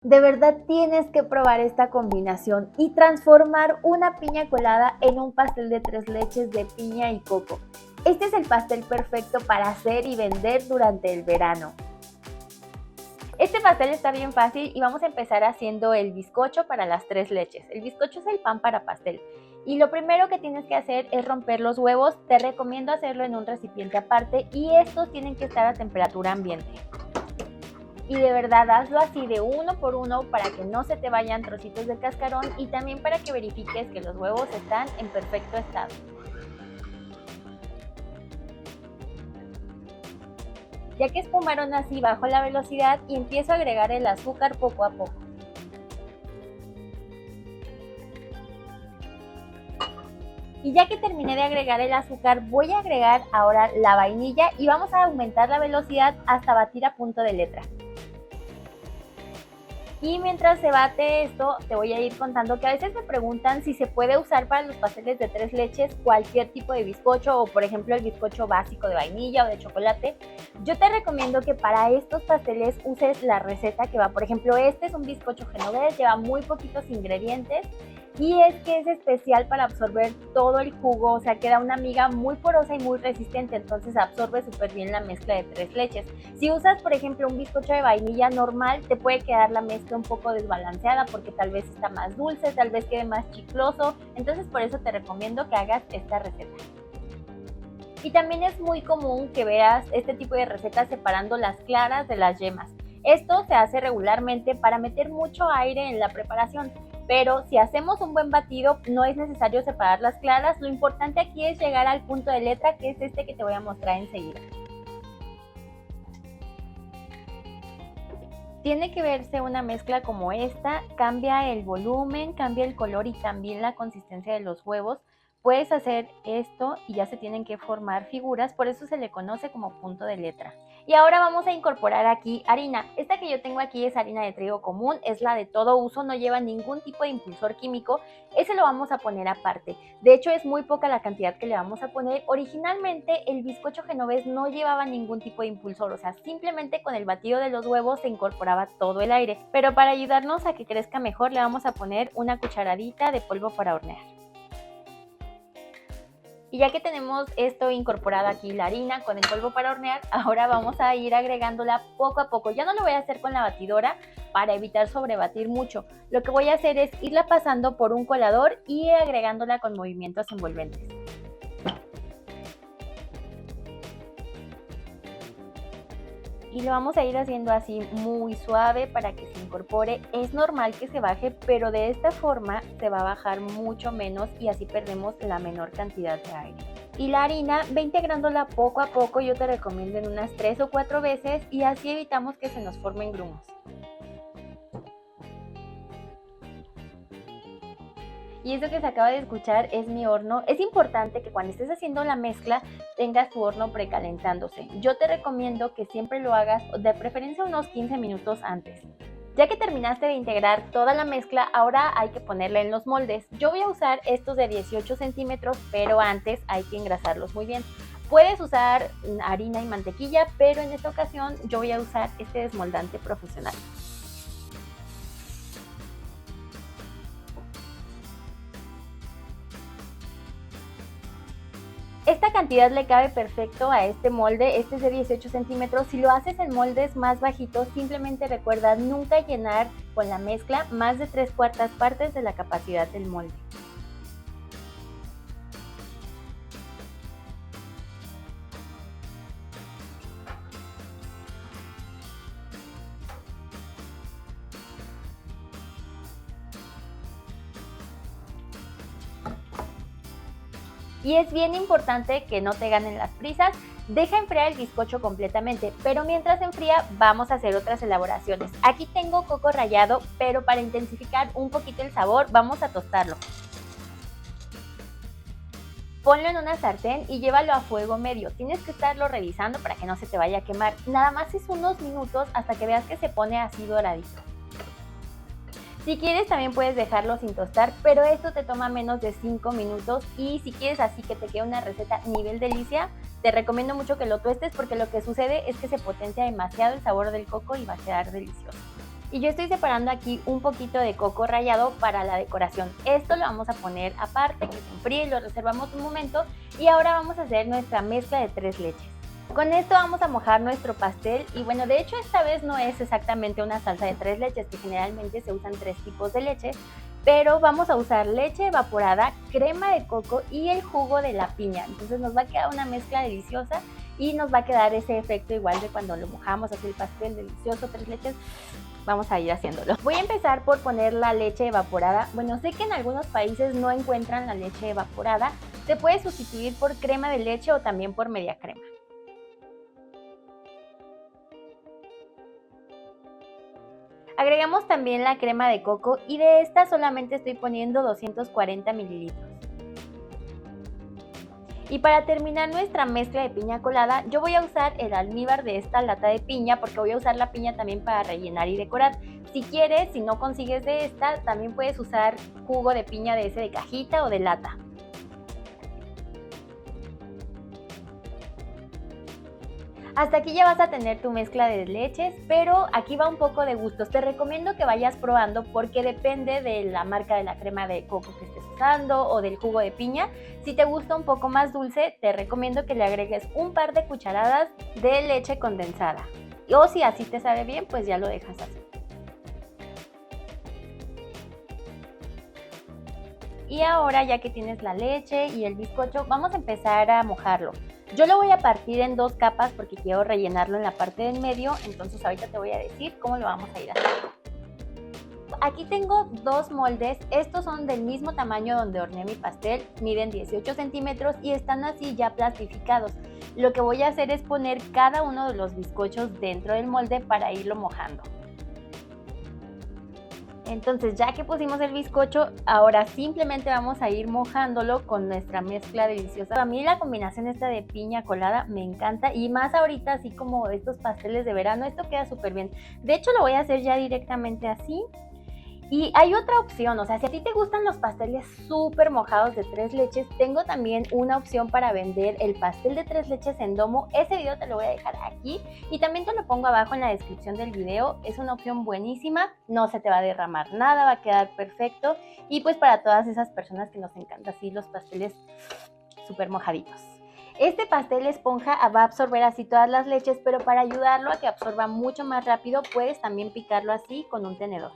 De verdad tienes que probar esta combinación y transformar una piña colada en un pastel de 3 leches de piña y coco. Este es el pastel perfecto para hacer y vender durante el verano. Este pastel está bien fácil y vamos a empezar haciendo el bizcocho para las 3 leches. El bizcocho es el pan para pastel. Y lo primero que tienes que hacer es romper los huevos. Te recomiendo hacerlo en un recipiente aparte y estos tienen que estar a temperatura ambiente. Y de verdad hazlo así de uno por uno para que no se te vayan trocitos de cascarón y también para que verifiques que los huevos están en perfecto estado. Ya que espumaron así, bajo la velocidad y empiezo a agregar el azúcar poco a poco. Y ya que terminé de agregar el azúcar, voy a agregar ahora la vainilla y vamos a aumentar la velocidad hasta batir a punto de letra. Y mientras se bate esto, te voy a ir contando que a veces me preguntan si se puede usar para los pasteles de 3 leches cualquier tipo de bizcocho o por ejemplo el bizcocho básico de vainilla o de chocolate. Yo te recomiendo que para estos pasteles uses la receta que va, por ejemplo, este es un bizcocho genovés, lleva muy poquitos ingredientes y es que es especial para absorber todo el jugo, o sea, queda una miga muy porosa y muy resistente, entonces absorbe súper bien la mezcla de 3 leches. Si usas, por ejemplo, un bizcocho de vainilla normal, te puede quedar la mezcla un poco desbalanceada porque tal vez está más dulce, tal vez quede más chicloso, entonces por eso te recomiendo que hagas esta receta. Y también es muy común que veas este tipo de recetas separando las claras de las yemas. Esto se hace regularmente para meter mucho aire en la preparación, pero si hacemos un buen batido no es necesario separar las claras, lo importante aquí es llegar al punto de letra que es este que te voy a mostrar enseguida. Tiene que verse una mezcla como esta, cambia el volumen, cambia el color y también la consistencia de los huevos. Puedes hacer esto y ya se tienen que formar figuras, por eso se le conoce como punto de letra. Y ahora vamos a incorporar aquí harina. Esta que yo tengo aquí es harina de trigo común, es la de todo uso, no lleva ningún tipo de impulsor químico. Ese lo vamos a poner aparte. De hecho es muy poca la cantidad que le vamos a poner. Originalmente el bizcocho genovés no llevaba ningún tipo de impulsor, o sea, simplemente con el batido de los huevos se incorporaba todo el aire. Pero para ayudarnos a que crezca mejor le vamos a poner una cucharadita de polvo para hornear. Y ya que tenemos esto incorporado aquí, la harina con el polvo para hornear, ahora vamos a ir agregándola poco a poco. Ya no lo voy a hacer con la batidora para evitar sobrebatir mucho. Lo que voy a hacer es irla pasando por un colador y agregándola con movimientos envolventes. Y lo vamos a ir haciendo así muy suave para que se incorpore. Es normal que se baje, pero de esta forma se va a bajar mucho menos y así perdemos la menor cantidad de aire. Y la harina ve integrándola poco a poco, yo te recomiendo en unas 3 o 4 veces y así evitamos que se nos formen grumos. Y eso que se acaba de escuchar es mi horno. Es importante que cuando estés haciendo la mezcla tengas tu horno precalentándose. Yo te recomiendo que siempre lo hagas de preferencia unos 15 minutos antes. Ya que terminaste de integrar toda la mezcla, ahora hay que ponerla en los moldes. Yo voy a usar estos de 18 centímetros, pero antes hay que engrasarlos muy bien. Puedes usar harina y mantequilla, pero en esta ocasión yo voy a usar este desmoldante profesional. Esta cantidad le cabe perfecto a este molde, este es de 18 centímetros. Si lo haces en moldes más bajitos, simplemente recuerda nunca llenar con la mezcla más de 3/4 partes de la capacidad del molde. Y es bien importante que no te ganen las prisas. Deja enfriar el bizcocho completamente, pero mientras enfría vamos a hacer otras elaboraciones. Aquí tengo coco rallado, pero para intensificar un poquito el sabor vamos a tostarlo. Ponlo en una sartén y llévalo a fuego medio. Tienes que estarlo revisando para que no se te vaya a quemar. Nada más es unos minutos hasta que veas que se pone así doradito. Si quieres también puedes dejarlo sin tostar, pero esto te toma menos de 5 minutos y si quieres así que te quede una receta nivel delicia, te recomiendo mucho que lo tuestes porque lo que sucede es que se potencia demasiado el sabor del coco y va a quedar delicioso. Y yo estoy separando aquí un poquito de coco rallado para la decoración. Esto lo vamos a poner aparte, que se enfríe, lo reservamos un momento. Y ahora vamos a hacer nuestra mezcla de 3 leches. Con esto vamos a mojar nuestro pastel y bueno, de hecho esta vez no es exactamente una salsa de 3 leches, que generalmente se usan 3 tipos de leche, pero vamos a usar leche evaporada, crema de coco y el jugo de la piña. Entonces nos va a quedar una mezcla deliciosa y nos va a quedar ese efecto igual de cuando lo mojamos, así el pastel delicioso, 3 leches. Vamos a ir haciéndolo. Voy a empezar por poner la leche evaporada. Bueno, sé que en algunos países no encuentran la leche evaporada. Se puede sustituir por crema de leche o también por media crema. Agregamos también la crema de coco y de esta solamente estoy poniendo 240 mililitros. Y para terminar nuestra mezcla de piña colada, yo voy a usar el almíbar de esta lata de piña porque voy a usar la piña también para rellenar y decorar. Si quieres, si no consigues de esta, también puedes usar jugo de piña de ese de cajita o de lata. Hasta aquí ya vas a tener tu mezcla de leches, pero aquí va un poco de gustos. Te recomiendo que vayas probando porque depende de la marca de la crema de coco que estés usando o del jugo de piña. Si te gusta un poco más dulce, te recomiendo que le agregues un par de cucharadas de leche condensada. O si así te sabe bien, pues ya lo dejas así. Y ahora, ya que tienes la leche y el bizcocho, vamos a empezar a mojarlo. Yo lo voy a partir en 2 capas porque quiero rellenarlo en la parte del medio, entonces ahorita te voy a decir cómo lo vamos a ir haciendo. Aquí tengo 2 moldes, estos son del mismo tamaño donde horneé mi pastel, miden 18 centímetros y están así ya plastificados. Lo que voy a hacer es poner cada uno de los bizcochos dentro del molde para irlo mojando. Entonces, ya que pusimos el bizcocho, ahora simplemente vamos a ir mojándolo con nuestra mezcla deliciosa. A mí la combinación esta de piña colada me encanta y más ahorita así como estos pasteles de verano, esto queda súper bien. De hecho, lo voy a hacer ya directamente así. Y hay otra opción, o sea, si a ti te gustan los pasteles súper mojados de 3 leches, tengo también una opción para vender el pastel de 3 leches en domo. Ese video te lo voy a dejar aquí y también te lo pongo abajo en la descripción del video. Es una opción buenísima, no se te va a derramar nada, va a quedar perfecto. Y pues para todas esas personas que nos encantan así los pasteles súper mojaditos. Este pastel esponja va a absorber así todas las leches, pero para ayudarlo a que absorba mucho más rápido, puedes también picarlo así con un tenedor.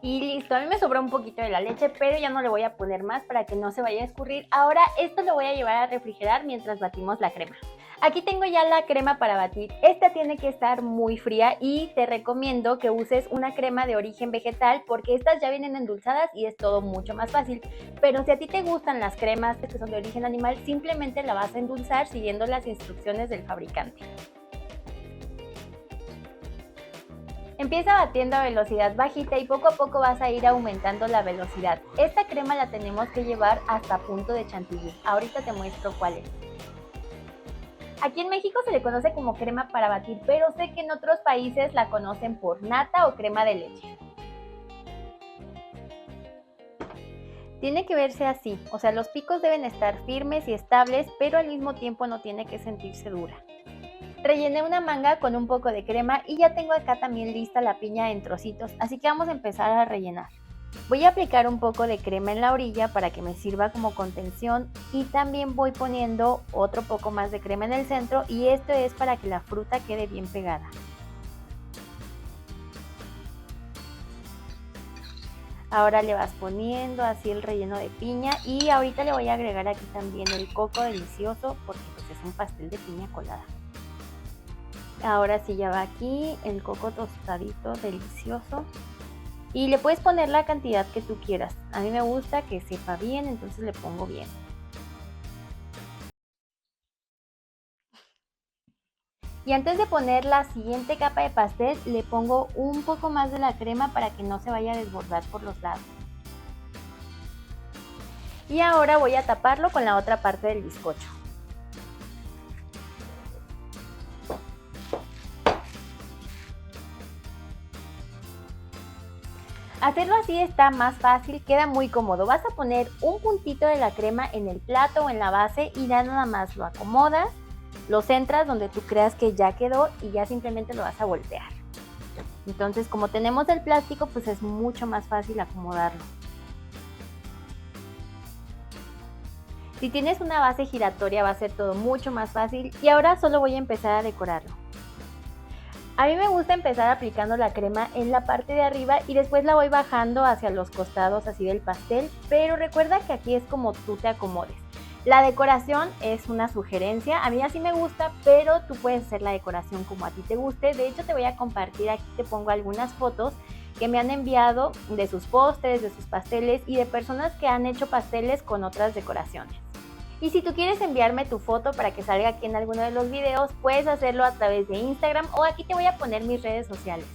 Y listo, a mí me sobró un poquito de la leche, pero ya no le voy a poner más para que no se vaya a escurrir. Ahora esto lo voy a llevar a refrigerar mientras batimos la crema. Aquí tengo ya la crema para batir. Esta tiene que estar muy fría y te recomiendo que uses una crema de origen vegetal porque estas ya vienen endulzadas y es todo mucho más fácil. Pero si a ti te gustan las cremas que son de origen animal, simplemente la vas a endulzar siguiendo las instrucciones del fabricante. Empieza batiendo a velocidad bajita y poco a poco vas a ir aumentando la velocidad. Esta crema la tenemos que llevar hasta punto de chantilly. Ahorita te muestro cuál es. Aquí en México se le conoce como crema para batir, pero sé que en otros países la conocen por nata o crema de leche. Tiene que verse así, o sea, los picos deben estar firmes y estables, pero al mismo tiempo no tiene que sentirse dura. Rellené una manga con un poco de crema y ya tengo acá también lista la piña en trocitos, así que vamos a empezar a rellenar. Voy a aplicar un poco de crema en la orilla para que me sirva como contención y también voy poniendo otro poco más de crema en el centro y esto es para que la fruta quede bien pegada. Ahora le vas poniendo así el relleno de piña y ahorita le voy a agregar aquí también el coco delicioso porque pues es un pastel de piña colada. Ahora sí ya va aquí el coco tostadito delicioso y le puedes poner la cantidad que tú quieras. A mí me gusta que sepa bien, entonces le pongo bien. Y antes de poner la siguiente capa de pastel le pongo un poco más de la crema para que no se vaya a desbordar por los lados. Y ahora voy a taparlo con la otra parte del bizcocho. Hacerlo así está más fácil, queda muy cómodo. Vas a poner un puntito de la crema en el plato o en la base y ya nada más lo acomodas, lo centras donde tú creas que ya quedó y ya simplemente lo vas a voltear. Entonces, como tenemos el plástico, pues es mucho más fácil acomodarlo. Si tienes una base giratoria va a ser todo mucho más fácil y ahora solo voy a empezar a decorarlo. A mí me gusta empezar aplicando la crema en la parte de arriba y después la voy bajando hacia los costados así del pastel, pero recuerda que aquí es como tú te acomodes. La decoración es una sugerencia, a mí así me gusta, pero tú puedes hacer la decoración como a ti te guste. De hecho te voy a compartir, aquí te pongo algunas fotos que me han enviado de sus postres, de sus pasteles y de personas que han hecho pasteles con otras decoraciones. Y si tú quieres enviarme tu foto para que salga aquí en alguno de los videos, puedes hacerlo a través de Instagram o aquí te voy a poner mis redes sociales.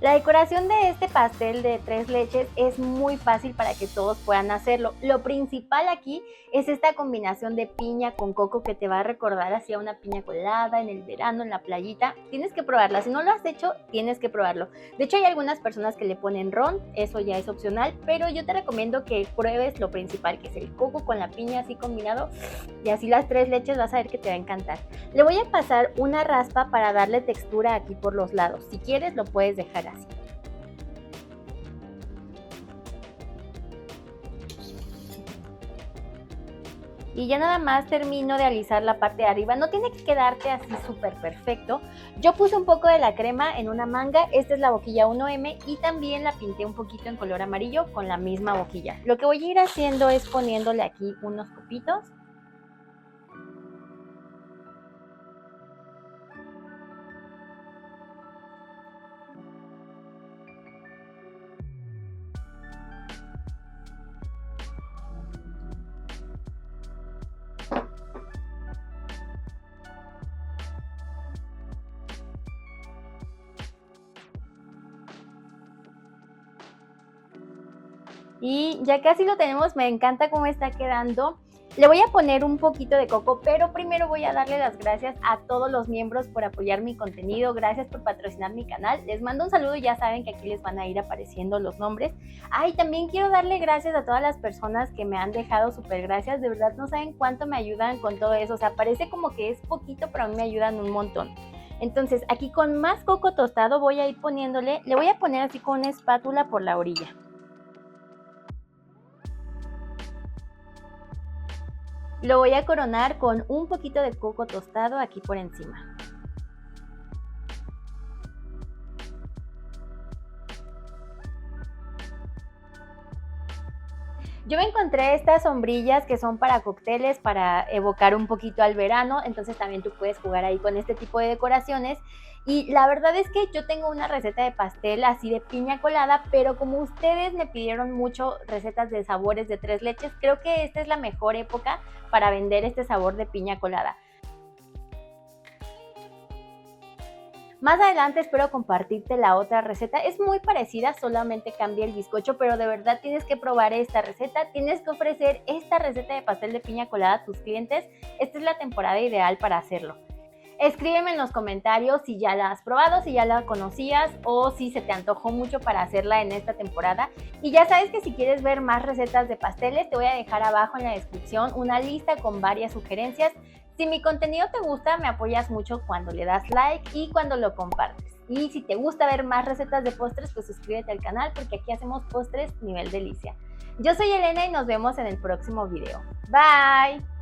La decoración de este pastel de 3 leches es muy fácil para que todos puedan hacerlo. Lo principal aquí es esta combinación de piña con coco que te va a recordar hacia una piña colada en el verano, en la playita. Tienes que probarla, si no lo has hecho, tienes que probarlo. De hecho hay algunas personas que le ponen ron, eso ya es opcional, pero yo te recomiendo que pruebes lo principal, que es el coco con la piña así combinado, y así las 3 leches vas a ver que te va a encantar. Le voy a pasar una raspa para darle textura aquí por los lados. Si quieres lo puedes dejar así. Y ya nada más termino de alisar la parte de arriba. No tiene que quedarte así súper perfecto. Yo puse un poco de la crema en una manga. Esta es la boquilla 1M y también la pinté un poquito en color amarillo con la misma boquilla. Lo que voy a ir haciendo es poniéndole aquí unos copitos. Y ya casi lo tenemos, me encanta cómo está quedando. Le voy a poner un poquito de coco, pero primero voy a darle las gracias a todos los miembros por apoyar mi contenido. Gracias por patrocinar mi canal. Les mando un saludo y ya saben que aquí les van a ir apareciendo los nombres. Ay, también quiero darle gracias a todas las personas que me han dejado súper gracias. De verdad no saben cuánto me ayudan con todo eso. O sea, parece como que es poquito, pero a mí me ayudan un montón. Entonces, aquí con más coco tostado voy a ir poniéndole, le voy a poner así con una espátula por la orilla. Lo voy a coronar con un poquito de coco tostado aquí por encima. Yo me encontré estas sombrillas que son para cócteles, para evocar un poquito al verano, entonces también tú puedes jugar ahí con este tipo de decoraciones. Y la verdad es que yo tengo una receta de pastel así de piña colada, pero como ustedes me pidieron mucho recetas de sabores de 3 leches, creo que esta es la mejor época para vender este sabor de piña colada. Más adelante espero compartirte la otra receta, es muy parecida, solamente cambia el bizcocho, pero de verdad tienes que probar esta receta, tienes que ofrecer esta receta de pastel de piña colada a tus clientes, esta es la temporada ideal para hacerlo. Escríbeme en los comentarios si ya la has probado, si ya la conocías o si se te antojó mucho para hacerla en esta temporada. Y ya sabes que si quieres ver más recetas de pasteles, te voy a dejar abajo en la descripción una lista con varias sugerencias. Si mi contenido te gusta, me apoyas mucho cuando le das like y cuando lo compartes. Y si te gusta ver más recetas de postres, pues suscríbete al canal porque aquí hacemos postres nivel delicia. Yo soy Elena y nos vemos en el próximo video. Bye.